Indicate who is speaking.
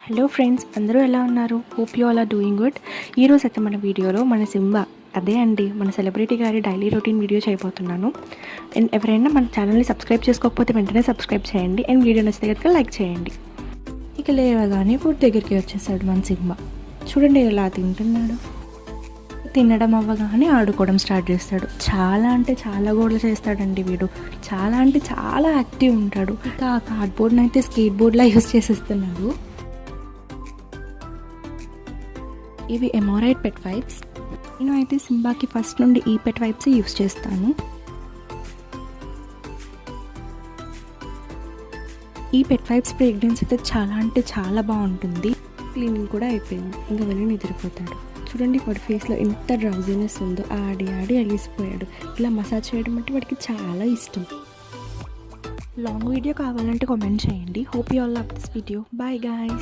Speaker 1: Hello friends, అందరూ ఎలా ఉన్నారు? Hope you all are doing good. ఈరోజు అయితే మన వీడియోలో మన సింబా, అదే అండి మన సెలబ్రిటీ గారి డైలీ రొటీన్ వీడియో చేయబోతున్నాను. అండ్ ఎవరైనా మన ఛానల్ని సబ్స్క్రైబ్ చేసుకోకపోతే వెంటనే సబ్స్క్రైబ్ చేయండి. అండ్ వీడియో నచ్చితే కనుక లైక్ చేయండి. ఇక లేవగానే ఫుడ్ దగ్గరికి వచ్చేసాడు మన సింబా. చూడండి ఎలా తింటున్నాడు. తినడం అవ్వగానే ఆడుకోవడం స్టార్ట్ చేస్తాడు. చాలా అంటే చాలా గోడలు చేస్తాడండి వీడు. చాలా అంటే చాలా యాక్టివ్ ఉంటాడు. ఇక ఆ కార్డ్బోర్డ్ని అయితే స్కేట్ బోర్డ్లా యూస్ చేసేస్తున్నాడు. ఇవి ఎమోరైడ్ పెట్ వైప్స్. నేను అయితే సింబాకి ఫస్ట్ నుండి ఈ పెట్ వైప్స్ యూస్ చేస్తాను. ఈ పెట్ వైప్స్ ఫ్రేగ్రెన్స్ అయితే చాలా అంటే చాలా బాగుంటుంది. క్లీనింగ్ కూడా అయిపోయింది. ఇంకా వెళ్ళి నిద్రపోతాడు. చూడండి వాడి ఫేస్లో ఎంత డ్రౌజీనెస్ ఉందో. ఆడి ఆడి అలిసిపోయాడు. ఇలా మసాజ్ చేయడం అంటే వాడికి చాలా ఇష్టం. లాంగ్ వీడియో కావాలంటే కామెంట్ చేయండి. Hope you all love this video. Bye guys.